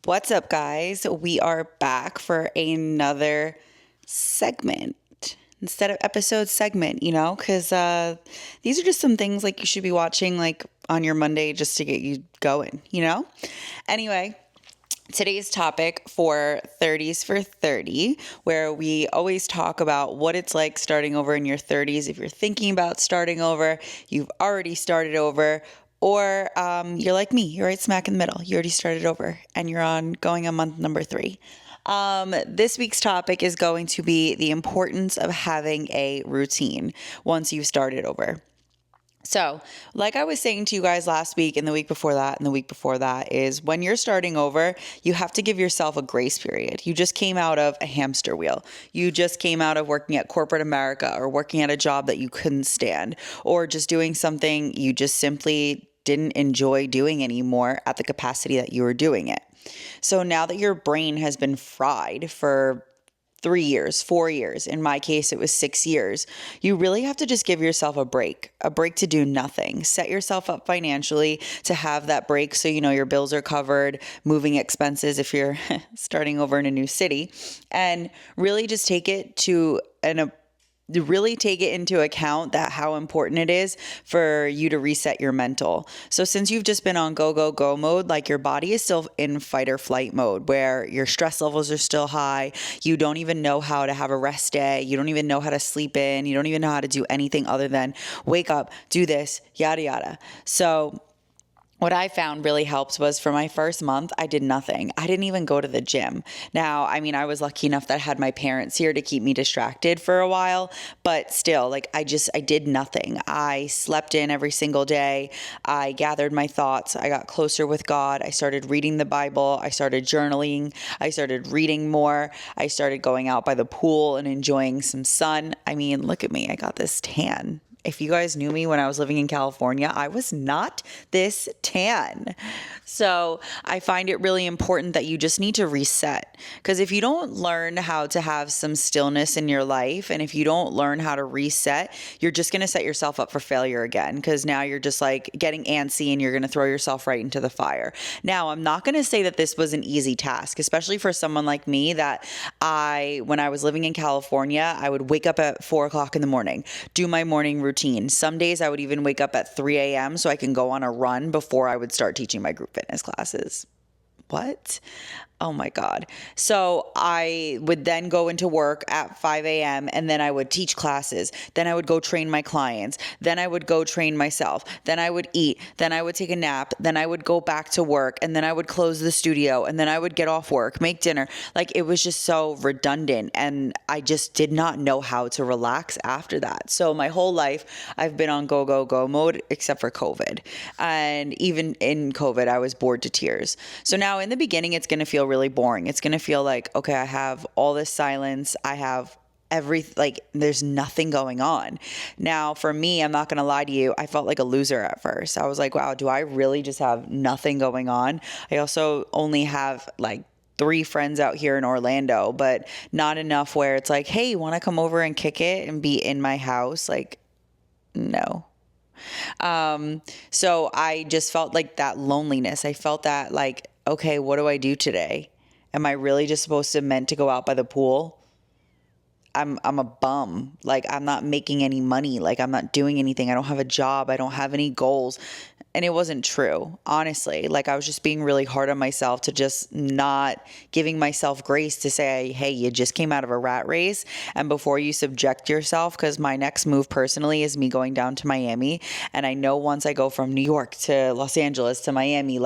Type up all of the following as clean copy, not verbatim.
What's up, guys? We are back for another segment instead of episode segment, because these are just some things like you should be watching like on your Monday just to get you going. Anyway, today's topic for 30s for 30, where we always talk about what it's like starting over in your 30s. If you're thinking about starting over, you've already started over, or you're like me, you're right smack in the middle. You already started over and you're going on month number 3. This week's topic is going to be the importance of having a routine once you've started over. So, like I was saying to you guys last week and the week before that and the week before that, is when you're starting over, you have to give yourself a grace period. You just came out of a hamster wheel. You just came out of working at corporate America or working at a job that you couldn't stand, or just doing something you just simply didn't enjoy doing anymore at the capacity that you were doing it. So now that your brain has been fried for 3 years, 4 years. In my case, it was 6 years. You really have to just give yourself a break to do nothing. Set yourself up financially to have that break so you know your bills are covered, moving expenses if you're starting over in a new city, and really just take it into account that how important it is for you to reset your mental. So since you've just been on go, go, go mode, like your body is still in fight or flight mode where your stress levels are still high. You don't even know how to have a rest day. You don't even know how to sleep in. You don't even know how to do anything other than wake up, do this, yada, yada. So what I found really helps was for my first month, I did nothing. I didn't even go to the gym. Now, I was lucky enough that I had my parents here to keep me distracted for a while, but still, I did nothing. I slept in every single day. I gathered my thoughts. I got closer with God. I started reading the Bible. I started journaling. I started reading more. I started going out by the pool and enjoying some sun. Look at me. I got this tan. If you guys knew me when I was living in California, I was not this tan. So I find it really important that you just need to reset. Because if you don't learn how to have some stillness in your life, and if you don't learn how to reset, you're just going to set yourself up for failure again. Because now you're just getting antsy and you're going to throw yourself right into the fire. Now, I'm not going to say that this was an easy task, especially for someone like me that when I was living in California, I would wake up at 4 o'clock in the morning, do my morning routine. Some days I would even wake up at 3 a.m. so I can go on a run before I would start teaching my group fitness classes. What? Oh my God. So I would then go into work at 5 a.m. and then I would teach classes. Then I would go train my clients. Then I would go train myself. Then I would eat. Then I would take a nap. Then I would go back to work. And then I would close the studio. And then I would get off work, make dinner. It was just so redundant. And I just did not know how to relax after that. So my whole life, I've been on go, go, go mode, except for COVID. And even in COVID, I was bored to tears. So now in the beginning, it's going to feel really boring. It's going to feel like, okay, I have all this silence. I have there's nothing going on. Now, for me, I'm not going to lie to you, I felt like a loser at first. I was like, wow, do I really just have nothing going on? I also only have 3 friends out here in Orlando, but not enough where it's like, hey, want to come over and kick it and be in my house? No. So I just felt that loneliness. I felt that okay, what do I do today? Am I really just meant to go out by the pool? I'm a bum. I'm not making any money. I'm not doing anything. I don't have a job. I don't have any goals. And it wasn't true, honestly. I was just being really hard on myself to just not giving myself grace to say, hey, you just came out of a rat race. And before you subject yourself, because my next move personally is me going down to Miami. And I know once I go from New York to Los Angeles to Miami,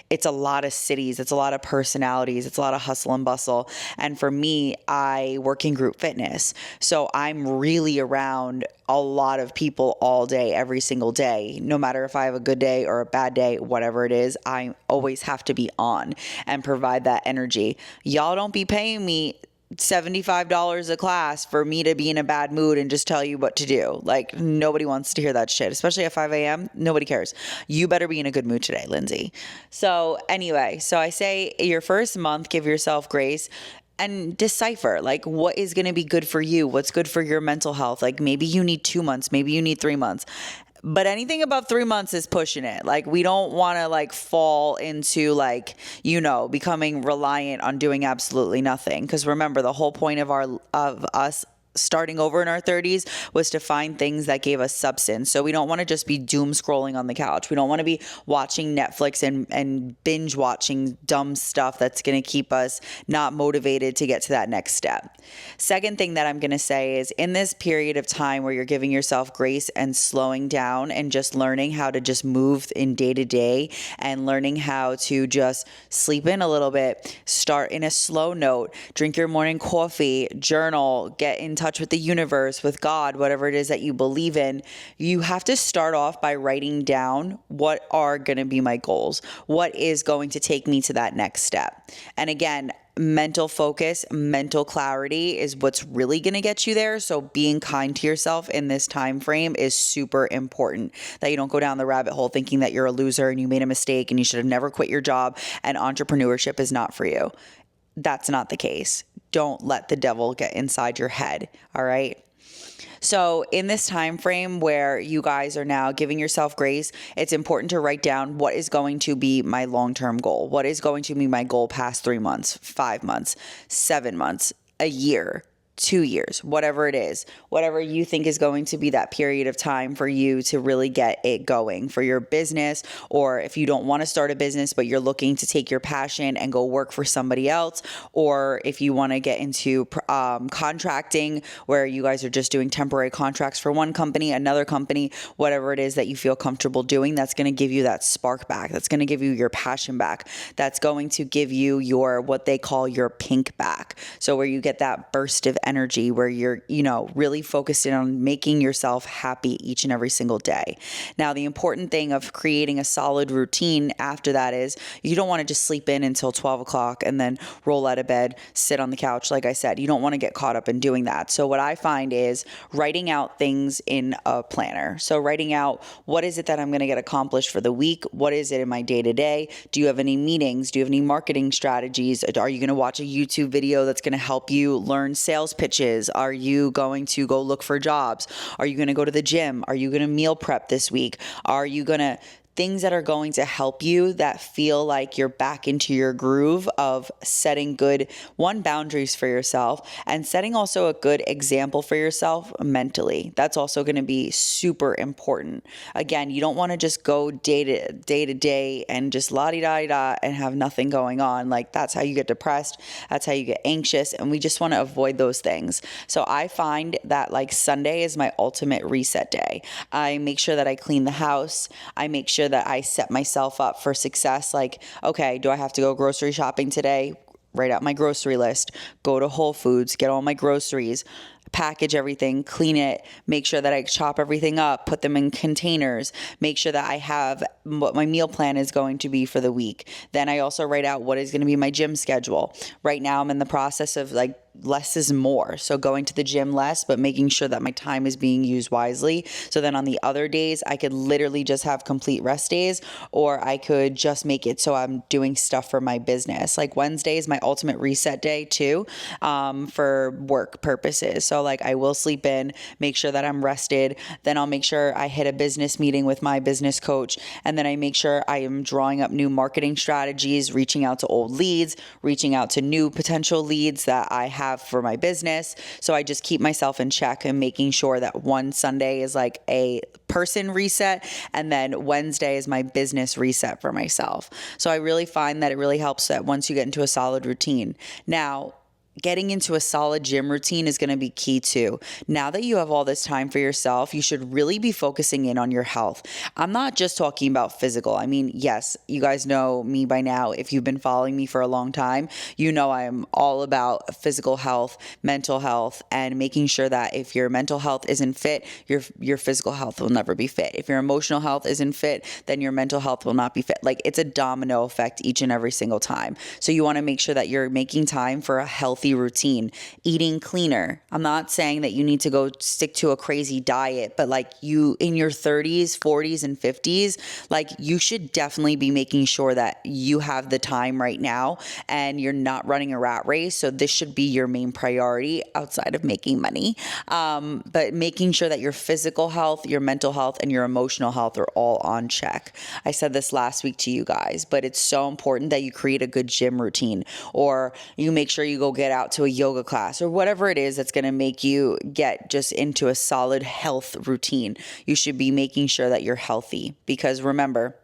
it's a lot of cities. It's a lot of personalities. It's a lot of hustle and bustle. And for me, I work in group fitness. So I'm really around a lot of people all day, every single day. No matter if I have a good day or a bad day, whatever it is, I always have to be on and provide that energy. Y'all don't be paying me $75 a class for me to be in a bad mood and just tell you what to do. Nobody wants to hear that shit, especially at 5 a.m. Nobody cares. You better be in a good mood today, Lindsay. So anyway, I say your first month, give yourself grace. And decipher what is going to be good for you, what's good for your mental health. Maybe you need 2 months, maybe you need 3 months. But anything above 3 months is pushing it. Like, we don't want to like fall into like, becoming reliant on doing absolutely nothing. Because remember, the whole point of us starting over in our 30s was to find things that gave us substance. So we don't want to just be doom scrolling on the couch. We don't want to be watching Netflix and binge watching dumb stuff that's going to keep us not motivated to get to that next step. Second thing that I'm going to say is, in this period of time where you're giving yourself grace and slowing down and just learning how to just move in day to day and learning how to just sleep in a little bit, start in a slow note, drink your morning coffee, journal, get in touch with the universe, with God, whatever it is that you believe in, you have to start off by writing down what are going to be my goals, what is going to take me to that next step. And again, mental focus, mental clarity is what's really going to get you there. So being kind to yourself in this time frame is super important, that you don't go down the rabbit hole thinking that you're a loser and you made a mistake and you should have never quit your job and entrepreneurship is not for you. That's not the case. Don't let the devil get inside your head. All right. So in this time frame where you guys are now giving yourself grace, it's important to write down what is going to be my long-term goal. What is going to be my goal past 3 months, 5 months, 7 months, a year, 2 years, whatever it is, whatever you think is going to be that period of time for you to really get it going for your business. Or if you don't want to start a business, but you're looking to take your passion and go work for somebody else, or if you want to get into contracting where you guys are just doing temporary contracts for one company, another company, whatever it is that you feel comfortable doing, that's going to give you that spark back. That's going to give you your passion back. That's going to give you your, what they call your pink back. So where you get that burst of energy where you're, really focused in on making yourself happy each and every single day. Now, the important thing of creating a solid routine after that is you don't want to just sleep in until 12 o'clock and then roll out of bed, sit on the couch. Like I said, you don't want to get caught up in doing that. So what I find is writing out things in a planner. So writing out, what is it that I'm going to get accomplished for the week? What is it in my day to day? Do you have any meetings? Do you have any marketing strategies? Are you going to watch a YouTube video that's going to help you learn sales pitches? Are you going to go look for jobs? Are you going to go to the gym? Are you going to meal prep this week? Are you going to things that are going to help you that feel like you're back into your groove of setting good, boundaries for yourself and setting also a good example for yourself mentally. That's also going to be super important. Again, you don't want to just go day to day and just la-di-da-di-da and have nothing going on. Like, that's how you get depressed. That's how you get anxious. And we just want to avoid those things. So I find that like Sunday is my ultimate reset day. I make sure that I clean the house. I make sure that I set myself up for success. Like, okay, do I have to go grocery shopping today? Write out my grocery list, go to Whole Foods, get all my groceries, package everything, clean it, make sure that I chop everything up, put them in containers, make sure that I have what my meal plan is going to be for the week. Then I also write out what is going to be my gym schedule. Right now I'm in the process of like less is more. So going to the gym less, but making sure that my time is being used wisely. So then on the other days, I could literally just have complete rest days, or I could just make it so I'm doing stuff for my business. Like Wednesday is my ultimate reset day too, for work purposes. So like I will sleep in, make sure that I'm rested. Then I'll make sure I hit a business meeting with my business coach. And then I make sure I am drawing up new marketing strategies, reaching out to old leads, reaching out to new potential leads that I have for my business. So I just keep myself in check and making sure that one Sunday is like a person reset, and then Wednesday is my business reset for myself. So I really find that it really helps that once you get into a solid routine. Now, getting into a solid gym routine is going to be key too. Now that you have all this time for yourself, you should really be focusing in on your health. I'm not just talking about physical. I mean, yes, you guys know me by now. If you've been following me for a long time, you know I am all about physical health, mental health, and making sure that if your mental health isn't fit, your physical health will never be fit. If your emotional health isn't fit, then your mental health will not be fit. Like, it's a domino effect each and every single time. So you want to make sure that you're making time for a healthy healthy routine, eating cleaner. I'm not saying that you need to go stick to a crazy diet, but like you in your 30s, 40s, and 50s, like you should definitely be making sure that you have the time right now and you're not running a rat race. So this should be your main priority outside of making money. But making sure that your physical health, your mental health, and your emotional health are all on check. I said this last week to you guys, but it's so important that you create a good gym routine, or you make sure you go get out to a yoga class or whatever it is that's going to make you get just into a solid health routine. You should be making sure that you're healthy, because remember,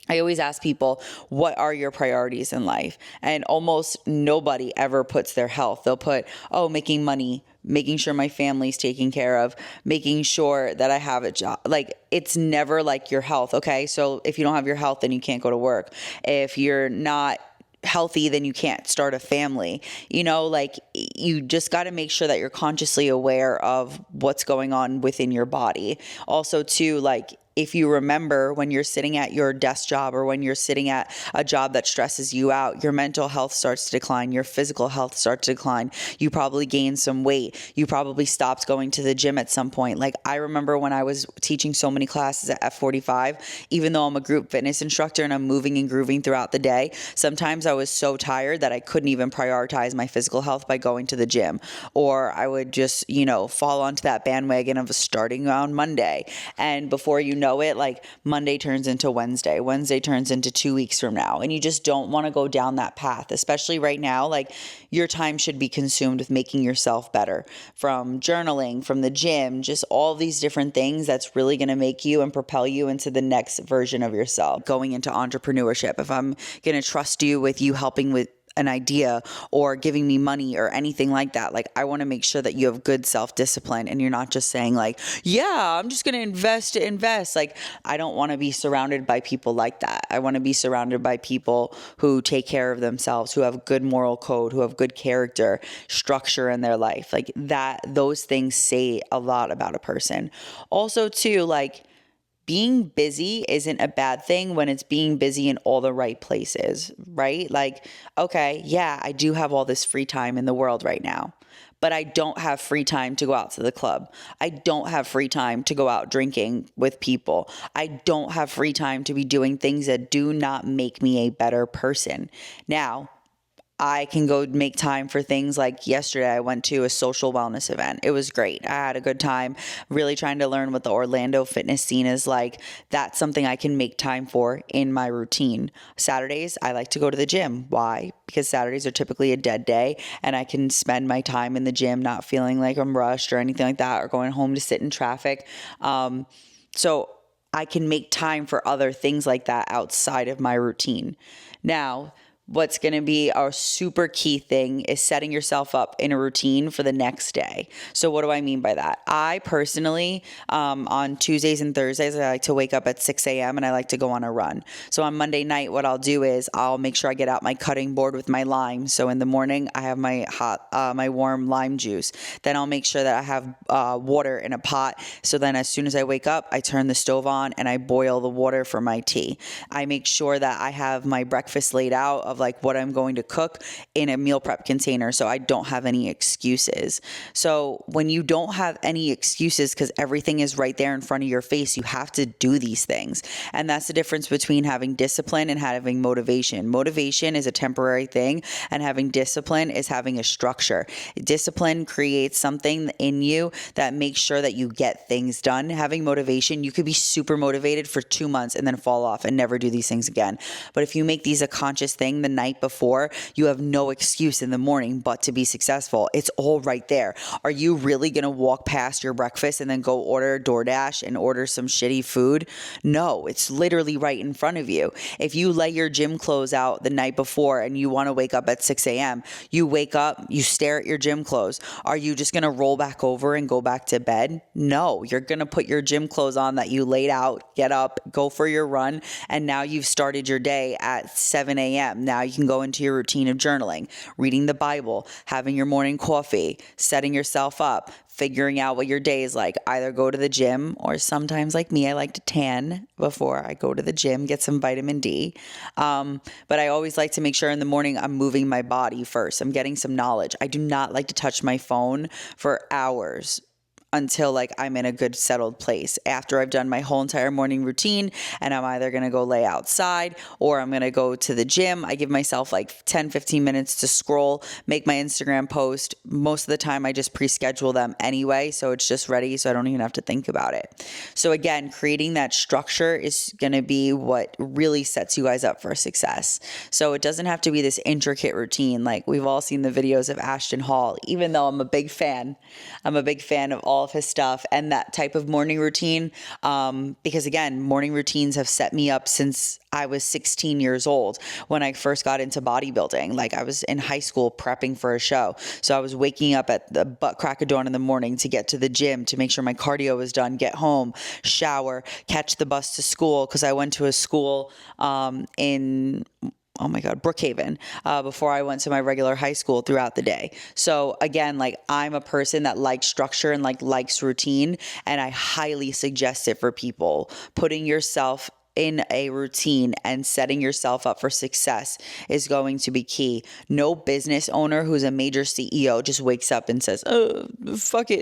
I always ask people, what are your priorities in life? And almost nobody ever puts their health. They'll put, oh, making money, making sure my family's taken care of, making sure that I have a job. Like, it's never like your health. Okay. So if you don't have your health, then you can't go to work. If you're not healthy, then you can't start a family. Like, you just got to make sure that you're consciously aware of what's going on within your body. Also, too, like, if you remember, when you're sitting at your desk job or when you're sitting at a job that stresses you out, your mental health starts to decline, your physical health starts to decline. You probably gained some weight. You probably stopped going to the gym at some point. Like, I remember when I was teaching so many classes at F45, even though I'm a group fitness instructor and I'm moving and grooving throughout the day, sometimes I was so tired that I couldn't even prioritize my physical health by going to the gym. Or I would just, fall onto that bandwagon of starting on Monday. And before you know it, like, Monday turns into Wednesday turns into 2 weeks from now. And you just don't want to go down that path, especially right now. Like, your time should be consumed with making yourself better, from journaling, from the gym, just all these different things that's really going to make you and propel you into the next version of yourself. Going into entrepreneurship, if I'm going to trust you with you helping with an idea or giving me money or anything like that, like, I want to make sure that you have good self-discipline and you're not just saying like, yeah, I'm just going to invest. Like, I don't want to be surrounded by people like that. I want to be surrounded by people who take care of themselves, who have good moral code, who have good character, structure in their life. Like, that, those things say a lot about a person. Also, too, like, being busy isn't a bad thing when it's being busy in all the right places, right? Like, okay, yeah, I do have all this free time in the world right now, but I don't have free time to go out to the club. I don't have free time to go out drinking with people. I don't have free time to be doing things that do not make me a better person. Now, I can go make time for things like yesterday I went to a social wellness event. It was great. I had a good time really trying to learn what the Orlando fitness scene is like. That's something I can make time for in my routine. Saturdays, I like to go to the gym. Why? Because Saturdays are typically a dead day and I can spend my time in the gym not feeling like I'm rushed or anything like that, or going home to sit in traffic. So I can make time for other things like that outside of my routine. Now, what's going to be a super key thing is setting yourself up in a routine for the next day. So what do I mean by that? I personally, on Tuesdays and Thursdays, I like to wake up at 6 a.m. and I like to go on a run. So on Monday night, what I'll do is I'll make sure I get out my cutting board with my lime. So in the morning, I have my my warm lime juice. Then I'll make sure that I have water in a pot. So then as soon as I wake up, I turn the stove on and I boil the water for my tea. I make sure that I have my breakfast laid out of like what I'm going to cook in a meal prep container, so I don't have any excuses. So when you don't have any excuses because everything is right there in front of your face, you have to do these things. And that's the difference between having discipline and having motivation. Motivation is a temporary thing, and having discipline is having a structure. Discipline creates something in you that makes sure that you get things done. Having motivation, you could be super motivated for 2 months and then fall off and never do these things again. But if you make these a conscious thing the night before, you have no excuse in the morning but to be successful. It's all right there. Are you really going to walk past your breakfast and then go order DoorDash and order some shitty food? No, it's literally right in front of you. If you lay your gym clothes out the night before and you want to wake up at 6 a.m., you wake up, you stare at your gym clothes. Are you just going to roll back over and go back to bed? No, you're going to put your gym clothes on that you laid out, get up, go for your run, and now you've started your day at 7 a.m. Now you can go into your routine of journaling, reading the Bible, having your morning coffee, setting yourself up, figuring out what your day is like. Either go to the gym, or sometimes like me, I like to tan before I go to the gym, get some vitamin D. But I always like to make sure in the morning I'm moving my body first. I'm getting some knowledge. I do not like to touch my phone for hours until like I'm in a good settled place. After I've done my whole entire morning routine, and I'm either going to go lay outside or I'm going to go to the gym, I give myself like 10-15 minutes to scroll, make my Instagram post. Most of the time I just pre-schedule them anyway, so it's just ready, so I don't even have to think about it. So again, creating that structure is going to be what really sets you guys up for success. So it doesn't have to be this intricate routine. Like we've all seen the videos of Ashton Hall, even though I'm a big fan of all of his stuff and that type of morning routine. Because again, morning routines have set me up since I was 16 years old when I first got into bodybuilding. Like I was in high school prepping for a show. So I was waking up at the butt crack of dawn in the morning to get to the gym, to make sure my cardio was done, get home, shower, catch the bus to school. Cause I went to a school, in Brookhaven, before I went to my regular high school throughout the day. So again, like I'm a person that likes structure and likes routine, and I highly suggest it for people. Putting yourself in a routine and setting yourself up for success is going to be key. No business owner who's a major CEO just wakes up and says, oh, fuck it.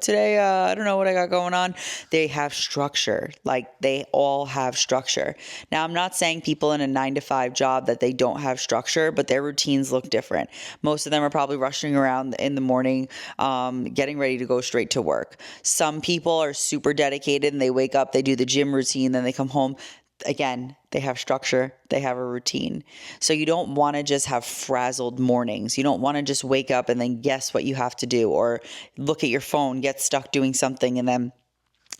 Today, I don't know what I got going on. They have structure. Like they all have structure. Now, I'm not saying people in a 9-to-5 job that they don't have structure, but their routines look different. Most of them are probably rushing around in the morning, getting ready to go straight to work. Some people are super dedicated and they wake up, they do the gym routine, then they come home. Again, they have structure, they have a routine. So you don't want to just have frazzled mornings. You don't want to just wake up and then guess what you have to do, or look at your phone, get stuck doing something, and then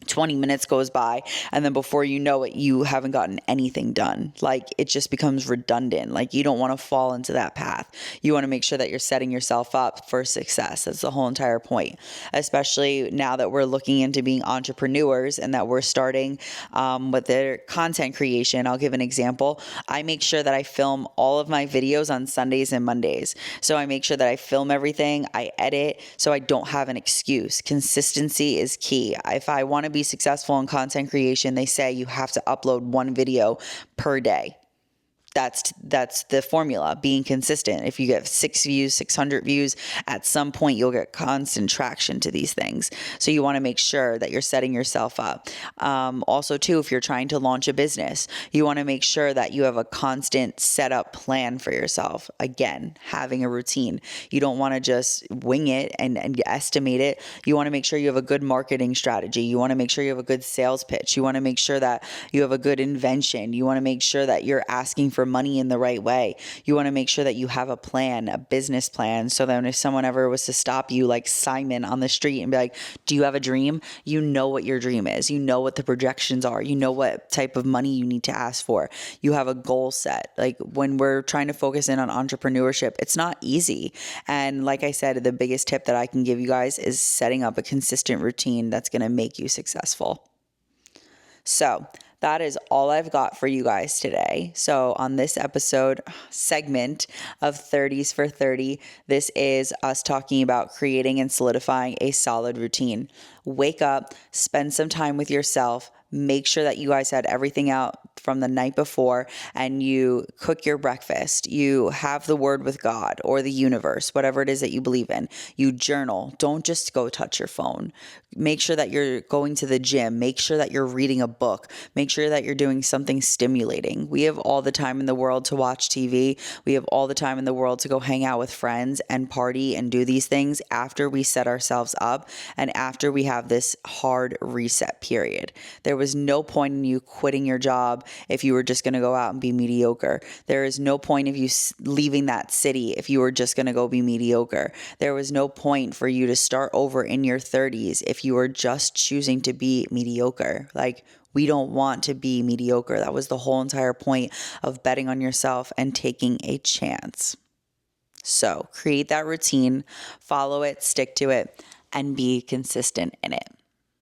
20 minutes goes by, and then before you know it, you haven't gotten anything done. Like it just becomes redundant. Like you don't want to fall into that path. You want to make sure that you're setting yourself up for success. That's the whole entire point, especially now that we're looking into being entrepreneurs and that we're starting with their content creation. I'll give an example. I make sure that I film all of my videos on Sundays and Mondays. So I make sure that I film everything, I edit, so I don't have an excuse. Consistency is key. If I want to be successful in content creation, they say you have to upload one video per day. That's the formula, being consistent. If you get 6 views, 600 views, at some point you'll get constant traction to these things. So you want to make sure that you're setting yourself up. Also too, if you're trying to launch a business, you want to make sure that you have a constant setup plan for yourself. Again, having a routine. You don't want to just wing it and estimate it. You want to make sure you have a good marketing strategy. You want to make sure you have a good sales pitch. You want to make sure that you have a good invention. You want to make sure that you're asking for money in the right way. You want to make sure that you have a plan, a business plan, so that if someone ever was to stop you like Simon on the street and be like, do you have a dream? You know what your dream is. You know what the projections are. You know what type of money you need to ask for. You have a goal set. Like when we're trying to focus in on entrepreneurship, it's not easy. And like I said, the biggest tip that I can give you guys is setting up a consistent routine that's going to make you successful. So that is all I've got for you guys today. So on this segment of 30s for 30, this is us talking about creating and solidifying a solid routine. Wake up, spend some time with yourself, make sure that you guys had everything out from the night before, and you cook your breakfast. You have the word with God or the universe, whatever it is that you believe in. You journal. Don't just go touch your phone. Make sure that you're going to the gym. Make sure that you're reading a book. Make sure that you're doing something stimulating. We have all the time in the world to watch TV. We have all the time in the world to go hang out with friends and party and do these things after we set ourselves up and after we have this hard reset period. There was no point in you quitting your job if you were just going to go out and be mediocre. There is no point of you leaving that city if you were just going to go be mediocre. There was no point for you to start over in your 30s if you were just choosing to be mediocre. Like, we don't want to be mediocre. That was the whole entire point of betting on yourself and taking a chance. So create that routine, follow it, stick to it, and be consistent in it.